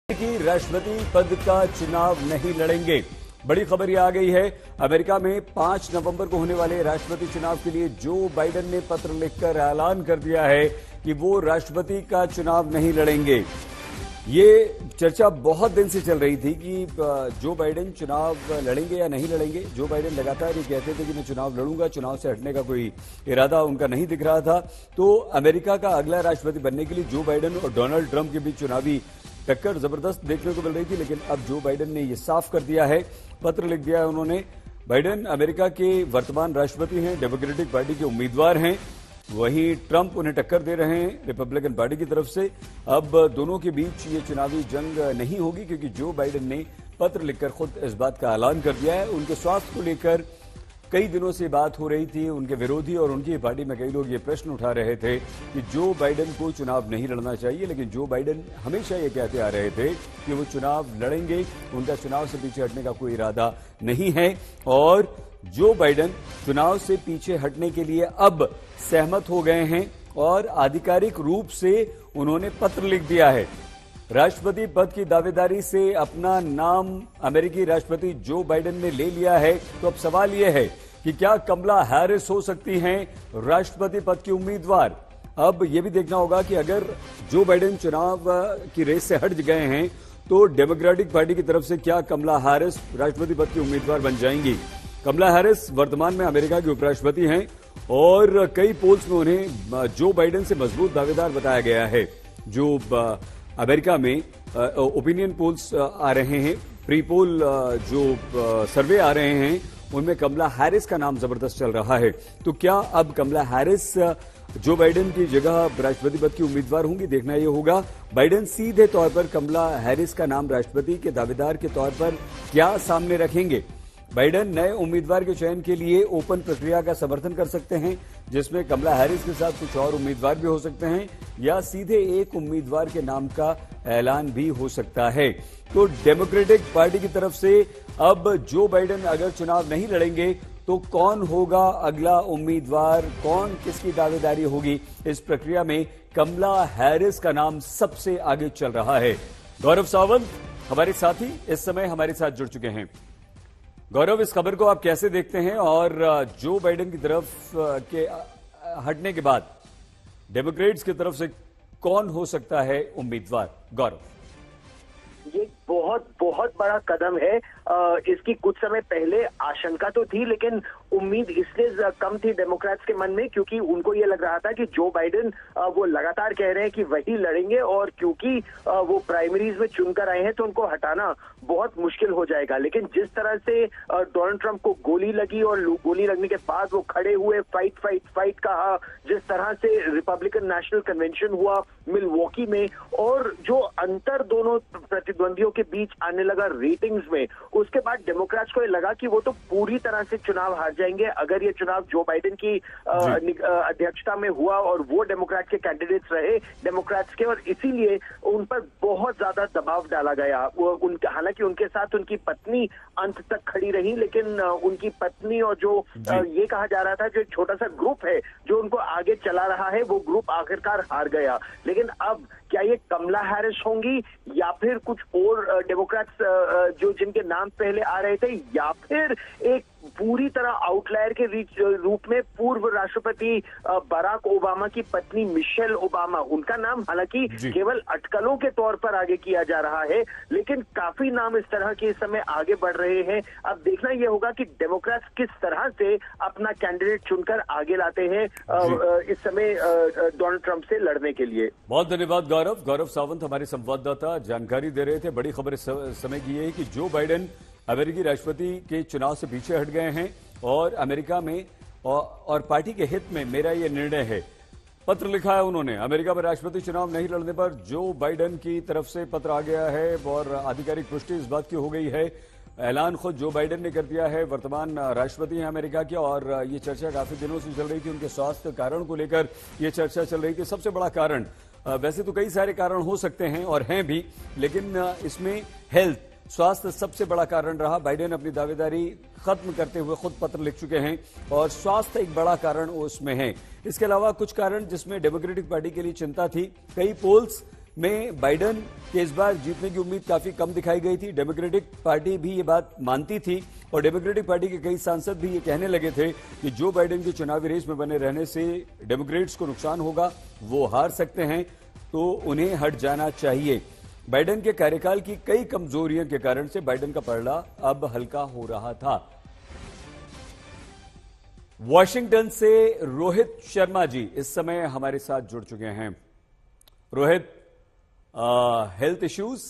की राष्ट्रपति पद का चुनाव नहीं लड़ेंगे। बड़ी खबर ये आ गई है। अमेरिका में 5 नवंबर को होने वाले राष्ट्रपति चुनाव के लिए जो बाइडेन ने पत्र लिखकर ऐलान कर दिया है कि वो राष्ट्रपति का चुनाव नहीं लड़ेंगे। ये चर्चा बहुत दिन से चल रही थी कि जो बाइडेन चुनाव लड़ेंगे या नहीं लड़ेंगे। जो बाइडेन लगातार ये कहते थे कि मैं चुनाव लड़ूंगा, चुनाव से हटने का कोई इरादा उनका नहीं दिख रहा था। तो अमेरिका का अगला राष्ट्रपति बनने के लिए जो बाइडेन और डोनाल्ड ट्रंप के बीच चुनावी टक्कर जबरदस्त देखने को मिल रही थी, लेकिन अब जो बाइडेन ने यह साफ कर दिया है, पत्र लिख दिया है उन्होंने। बाइडेन अमेरिका के वर्तमान राष्ट्रपति हैं, डेमोक्रेटिक पार्टी के उम्मीदवार हैं, वहीं ट्रंप उन्हें टक्कर दे रहे हैं रिपब्लिकन पार्टी की तरफ से। अब दोनों के बीच ये चुनावी जंग नहीं होगी, क्योंकि जो बाइडेन ने पत्र लिखकर खुद इस बात का ऐलान कर दिया है। उनके स्वास्थ्य को लेकर कई दिनों से बात हो रही थी। उनके विरोधी और उनकी पार्टी में कई लोग ये प्रश्न उठा रहे थे कि जो बाइडेन को चुनाव नहीं लड़ना चाहिए, लेकिन जो बाइडेन हमेशा ये कहते आ रहे थे कि वो चुनाव लड़ेंगे, उनका चुनाव से पीछे हटने का कोई इरादा नहीं है। और जो बाइडेन चुनाव से पीछे हटने के लिए अब सहमत हो गए हैं और आधिकारिक रूप से उन्होंने पत्र लिख दिया है। राष्ट्रपति पद की दावेदारी से अपना नाम अमेरिकी राष्ट्रपति जो बाइडेन ने ले लिया है। तो अब सवाल यह है कि क्या कमला हैरिस हो सकती हैं राष्ट्रपति पद की उम्मीदवार। अब यह भी देखना होगा कि अगर जो बाइडेन चुनाव की रेस से हट गए हैं तो डेमोक्रेटिक पार्टी की तरफ से क्या कमला हैरिस राष्ट्रपति पद की उम्मीदवार बन जाएंगी। कमला हैरिस वर्तमान में अमेरिका की उपराष्ट्रपति हैं और कई पोल्स में उन्हें जो बाइडेन से मजबूत दावेदार बताया गया है। जो अमेरिका में ओपिनियन पोल्स आ रहे हैं, प्री पोल जो सर्वे आ रहे हैं, उनमें कमला हैरिस का नाम जबरदस्त चल रहा है। तो क्या अब कमला हैरिस जो बाइडेन की जगह राष्ट्रपति पद की उम्मीदवार होंगी, देखना यह होगा। बाइडेन सीधे तौर पर कमला हैरिस का नाम राष्ट्रपति के दावेदार के तौर पर क्या सामने रखेंगे। बाइडेन नए उम्मीदवार के चयन के लिए ओपन प्रक्रिया का समर्थन कर सकते हैं, जिसमें कमला हैरिस के साथ कुछ और उम्मीदवार भी हो सकते हैं, या सीधे एक उम्मीदवार के नाम का ऐलान भी हो सकता है। तो डेमोक्रेटिक पार्टी की तरफ से अब जो बाइडेन अगर चुनाव नहीं लड़ेंगे तो कौन होगा अगला उम्मीदवार, कौन किसकी दावेदारी होगी, इस प्रक्रिया में कमला हैरिस का नाम सबसे आगे चल रहा है। गौरव सावंत हमारे साथी इस समय हमारे साथ जुड़ चुके हैं। गौरव, इस खबर को आप कैसे देखते हैं और जो बाइडेन की तरफ के हटने के बाद डेमोक्रेट्स की तरफ से कौन हो सकता है उम्मीदवार। गौरव, ये बहुत बहुत बड़ा कदम है। इसकी कुछ समय पहले आशंका तो थी, लेकिन उम्मीद इसलिए कम थी डेमोक्रेट्स के मन में क्योंकि उनको ये लग रहा था कि जो बाइडेन वो लगातार कह रहे हैं कि वही लड़ेंगे, और क्योंकि वो प्राइमरीज में चुनकर आए हैं तो उनको हटाना बहुत मुश्किल हो जाएगा। लेकिन जिस तरह से डोनाल्ड ट्रंप को गोली लगी और गोली लगने के बाद वो खड़े हुए, फाइट फाइट फाइट कहा, जिस तरह से रिपब्लिकन नेशनल कन्वेंशन हुआ मिलवॉकी में, और जो अंतर दोनों प्रतिद्वंदियों के बीच आने लगा रेटिंग्स में, उसके बाद डेमोक्रेट्स को ये लगा कि वो तो पूरी तरह से चुनाव हार जाएंगे अगर ये चुनाव जो बाइडेन की अध्यक्षता में हुआ और वो डेमोक्रेट के कैंडिडेट्स रहे डेमोक्रेट्स के, और इसीलिए उन पर बहुत ज्यादा दबाव डाला गया। हालांकि उनके साथ उनकी पत्नी अंत तक खड़ी रही, लेकिन उनकी पत्नी और जो ये कहा जा रहा था जो एक छोटा सा ग्रुप है जो उनको आगे चला रहा है, वो ग्रुप आखिरकार हार गया। लेकिन अब क्या ये कमला हैरिस होंगी या फिर कुछ और डेमोक्रेट्स जो जिनके नाम पहले आ रहे थे, या फिर एक पूरी तरह आउटलायर के रूप में पूर्व राष्ट्रपति बराक ओबामा की पत्नी मिशेल ओबामा, उनका नाम हालांकि केवल अटकलों के तौर पर आगे किया जा रहा है, लेकिन काफी नाम इस तरह के इस समय आगे बढ़ रहे हैं। अब देखना यह होगा कि डेमोक्रेट्स किस तरह से अपना कैंडिडेट चुनकर आगे लाते हैं इस समय डोनाल्ड ट्रंप से लड़ने के लिए। बहुत धन्यवाद गौरव। गौरव सावंत हमारे संवाददाता जानकारी दे रहे थे। बड़ी खबर इस समय की है कि जो बाइडेन अमेरिकी राष्ट्रपति के चुनाव से पीछे हट गए हैं और अमेरिका में और पार्टी के हित में मेरा यह निर्णय है, पत्र लिखा है उन्होंने। अमेरिका में राष्ट्रपति चुनाव नहीं लड़ने पर जो बाइडेन की तरफ से पत्र आ गया है और आधिकारिक पुष्टि इस बात की हो गई है। ऐलान खुद जो बाइडेन ने कर दिया है, वर्तमान राष्ट्रपति हैं अमेरिका के, और ये चर्चा काफी दिनों से चल रही थी। उनके स्वास्थ्य कारण को लेकर ये चर्चा चल रही थी। सबसे बड़ा कारण, वैसे तो कई सारे कारण हो सकते हैं और हैं भी, लेकिन इसमें हेल्थ, स्वास्थ्य सबसे बड़ा कारण रहा। बाइडेन अपनी दावेदारी खत्म करते हुए खुद पत्र लिख चुके हैं और स्वास्थ्य एक बड़ा कारण उसमें है। इसके अलावा कुछ कारण जिसमें डेमोक्रेटिक पार्टी के लिए चिंता थी, कई पोल्स में बाइडेन के इस बार जीतने की उम्मीद काफी कम दिखाई गई थी। डेमोक्रेटिक पार्टी भी ये बात मानती थी और डेमोक्रेटिक पार्टी के कई सांसद भी ये कहने लगे थे कि जो बाइडेन के चुनावी रेस में बने रहने से डेमोक्रेट्स को नुकसान होगा, वो हार सकते हैं, तो उन्हें हट जाना चाहिए। बाइडेन के कार्यकाल की कई कमजोरियों के कारण से बाइडेन का पलड़ा अब हल्का हो रहा था। वॉशिंगटन से रोहित शर्मा जी इस समय हमारे साथ जुड़ चुके हैं। रोहित, हेल्थ इश्यूज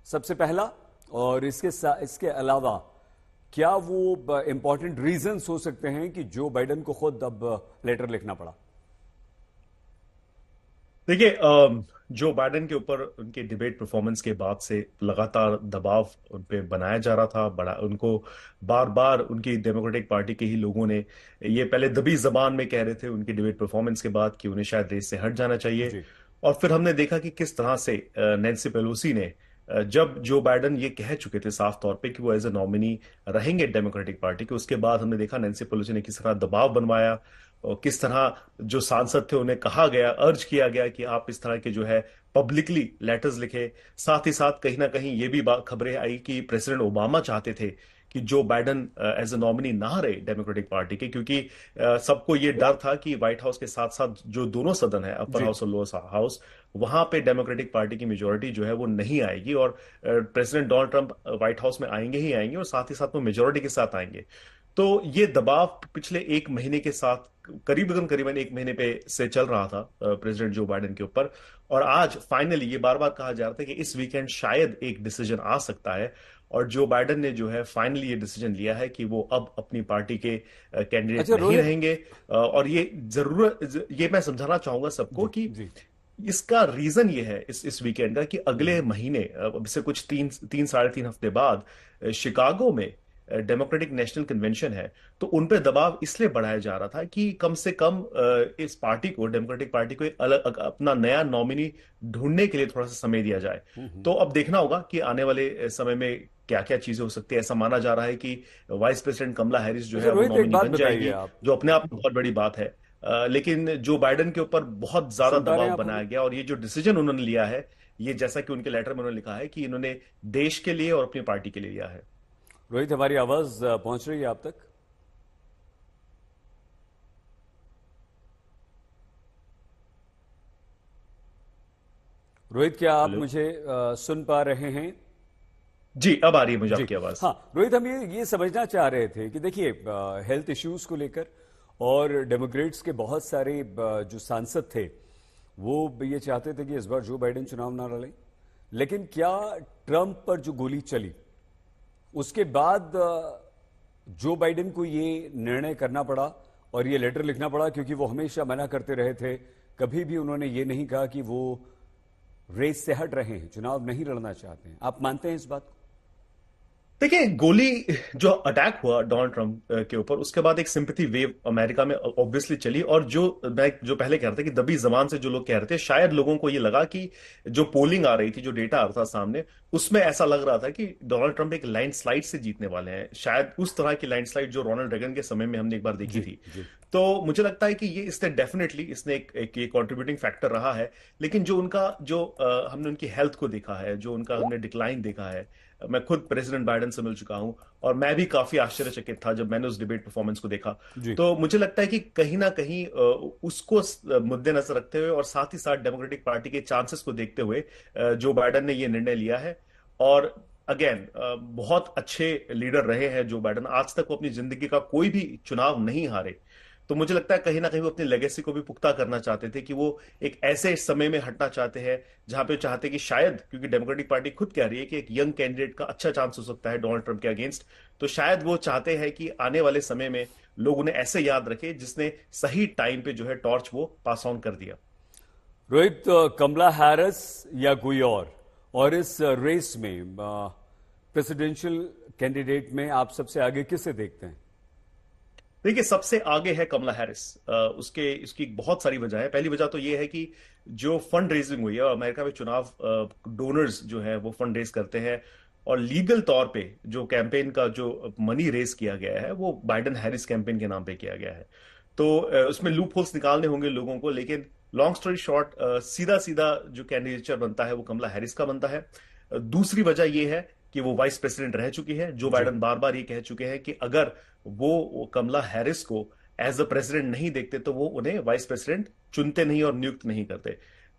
सबसे पहला, और इसके अलावा क्या वो इंपॉर्टेंट रीजंस हो सकते हैं कि जो बाइडेन को खुद अब लेटर लिखना पड़ा? देखिए, जो बाइडेन के ऊपर उनके डिबेट परफॉर्मेंस के बाद से लगातार दबाव उन पे बनाया जा रहा था, बड़ा उनको बार बार उनकी डेमोक्रेटिक पार्टी के ही लोगों ने ये पहले दबी जबान में कह रहे थे उनकी डिबेट परफॉर्मेंस के बाद कि उन्हें शायद रेस से हट जाना चाहिए। और फिर हमने देखा कि किस तरह से नैन्सी पेलोसी ने जब जो बाइडेन ये कह चुके थे साफ तौर पे कि वो एज ए नॉमिनी रहेंगे डेमोक्रेटिक पार्टी के, उसके बाद हमने देखा नैन्सी पेलोसी ने किस तरह दबाव बनवाया और किस तरह जो सांसद थे उन्हें कहा गया, अर्ज किया गया कि आप इस तरह के जो है पब्लिकली लेटर्स लिखे। साथ ही साथ कहीं ना कहीं ये भी खबरें आई कि प्रेसिडेंट ओबामा चाहते थे कि Joe Biden as a nominee ना रहे डेमोक्रेटिक पार्टी के, क्योंकि सबको ये डर था कि व्हाइट हाउस के साथ साथ जो दोनों सदन है, अपर हाउस और लोअर हाउस, वहां पे डेमोक्रेटिक पार्टी की मेजोरिटी जो है वो नहीं आएगी और president Donald Trump white house में आएंगे ही आएंगे और साथ ही साथ वो मेजोरिटी के साथ आएंगे। तो ये दबाव पिछले एक महीने के साथ करीबन एक महीने पे से चल रहा था प्रेसिडेंट जो बाइडेन के ऊपर। और आज फाइनली ये बार बार कहा जा रहा था कि इस वीकेंड शायद एक डिसीजन आ सकता है और जो बाइडेन ने जो है फाइनली ये डिसीजन लिया है कि वो अब अपनी पार्टी के कैंडिडेट नहीं रहेंगे। और ये मैं समझाना चाहूंगा सबको कि इसका रीजन ये है इस वीकेंड का कि अगले महीने, अब से कुछ तीन साढ़े तीन हफ्ते बाद शिकागो में डेमोक्रेटिक नेशनल कन्वेंशन है। तो उन पे दबाव इसलिए बढ़ाया जा रहा था कि कम से कम इस पार्टी को, डेमोक्रेटिक पार्टी को, एक अलग अपना नया नॉमिनी ढूंढने के लिए थोड़ा सा समय दिया जाए। तो अब देखना होगा कि आने वाले समय में क्या क्या चीजें हो सकती है। ऐसा माना जा रहा है कि वाइस प्रेसिडेंट कमला हैरिस जो है वो नॉमिनी बन जाएगी, जो अपने आप में बहुत बड़ी बात है। लेकिन जो बाइडेन के ऊपर बहुत ज्यादा दबाव बनाया गया और ये जो डिसीजन उन्होंने लिया है, ये जैसा कि उनके लेटर में उन्होंने लिखा है कि इन्होंने देश के लिए और अपनी पार्टी के लिए लिया है। रोहित, हमारी आवाज पहुंच रही है आप तक? रोहित, क्या आप मुझे सुन पा रहे हैं? जी, अब आ रही है मुझे आपकी आवाज। हाँ रोहित, हम ये समझना चाह रहे थे कि देखिए, हेल्थ इश्यूज को लेकर और डेमोक्रेट्स के बहुत सारे जो सांसद थे वो ये चाहते थे कि इस बार जो बाइडेन चुनाव ना लड़े, लेकिन क्या ट्रंप पर जो गोली चली उसके बाद जो बाइडेन को ये निर्णय करना पड़ा और ये लेटर लिखना पड़ा, क्योंकि वो हमेशा मना करते रहे थे, कभी भी उन्होंने ये नहीं कहा कि वो रेस से हट रहे हैं, चुनाव नहीं लड़ना चाहते हैं। आप मानते हैं इस बात को? देखिए, गोली जो अटैक हुआ डोनाल्ड ट्रंप के ऊपर, उसके बाद एक सिंपैथी वेव अमेरिका में ऑब्वियसली चली। और जो पहले कह रहे थे कि दबी जबान से जो लोग कह रहे थे, शायद लोगों को ये लगा कि जो पोलिंग आ रही थी, जो डेटा आ रहा था सामने, उसमें ऐसा लग रहा था कि डोनाल्ड ट्रंप एक लैंडस्लाइड से जीतने वाले हैं, शायद उस तरह की लैंडस्लाइड जो रोनाल्ड रेगन के समय में हमने एक बार देखी थी। तो मुझे लगता है कि ये इसने एक कंट्रीब्यूटिंग फैक्टर रहा है। लेकिन जो उनका हमने उनकी हेल्थ को देखा है, जो उनका हमने डिक्लाइन देखा है, मैं खुद प्रेसिडेंट बाइडेन से मिल चुका हूं और मैं भी काफी आश्चर्यचकित था जब मैंने उस डिबेट परफॉर्मेंस को देखा। तो मुझे लगता है कि कहीं ना कहीं उसको मद्देनजर रखते हुए और साथ ही साथ डेमोक्रेटिक पार्टी के चांसेस को देखते हुए जो बाइडेन ने यह निर्णय लिया है। और अगेन, बहुत अच्छे लीडर रहे हैं जो बाइडेन, आज तक वो अपनी जिंदगी का कोई भी चुनाव नहीं हारे। तो मुझे लगता है कहीं ना कहीं वो अपनी लेगेसी को भी पुख्ता करना चाहते थे कि वो एक ऐसे समय में हटना चाहते हैं जहां पे चाहते कि शायद, क्योंकि डेमोक्रेटिक पार्टी खुद कह रही है कि एक यंग कैंडिडेट का अच्छा चांस हो सकता है डोनाल्ड ट्रंप के अगेंस्ट, तो शायद वो चाहते हैं कि आने वाले समय में लोग उन्हें ऐसे याद रखें जिसने सही टाइम पे जो है टॉर्च वो पास ऑन कर दिया। रोहित, कमला हैरिस या कोई और इस रेस में प्रेसिडेंशियल कैंडिडेट में आप सबसे आगे किसे देखते हैं? देखिए, सबसे आगे है कमला हैरिस। इसकी बहुत सारी वजह है। पहली वजह तो यह है कि जो फंड रेजिंग हुई है, और अमेरिका में चुनाव डोनर्स जो है वो फंड रेज करते हैं, और लीगल तौर पे जो कैंपेन का जो मनी रेज किया गया है वो बाइडेन हैरिस कैंपेन के नाम पे किया गया है। तो उसमें लूप होल्स निकालने होंगे लोगों को, लेकिन लॉन्ग स्टोरी शॉर्ट, सीधा सीधा जो कैंडिडेचर बनता है वो कमला हैरिस का बनता है। दूसरी वजह यह है कि वो वाइस प्रेसिडेंट रह चुकी है। जो जी। बाइडन बार बार ये कह चुके हैं कि अगर वो कमला हैरिस को एज अ प्रेसिडेंट नहीं देखते तो वो उन्हें वाइस प्रेसिडेंट चुनते नहीं और नियुक्त नहीं करते।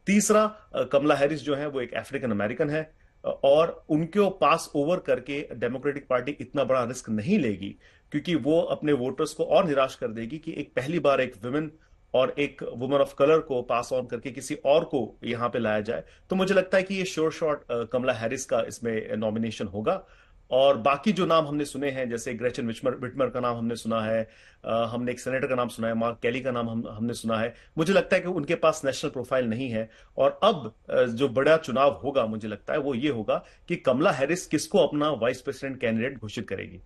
तीसरा, कमला हैरिस जो है वो एक अफ्रीकन अमेरिकन है, और उनको पास ओवर करके डेमोक्रेटिक पार्टी इतना बड़ा रिस्क नहीं लेगी, क्योंकि वो अपने वोटर्स को और निराश कर देगी कि एक पहली बार एक वुमेन और एक वुमन ऑफ कलर को पास ऑन करके किसी और को यहां पे लाया जाए। तो मुझे लगता है कि ये श्योर शॉट कमला हैरिस का इसमें नॉमिनेशन होगा। और बाकी जो नाम हमने सुने हैं, जैसे ग्रेचन विटमर का नाम हमने सुना है, हमने एक सेनेटर का नाम सुना है, मार्क कैली का नाम हमने सुना है। मुझे लगता है कि उनके पास नेशनल प्रोफाइल नहीं है। और अब जो बड़ा चुनाव होगा मुझे लगता है वो ये होगा कि कमला हैरिस किसको अपना वाइस प्रेसिडेंट कैंडिडेट घोषित करेगी।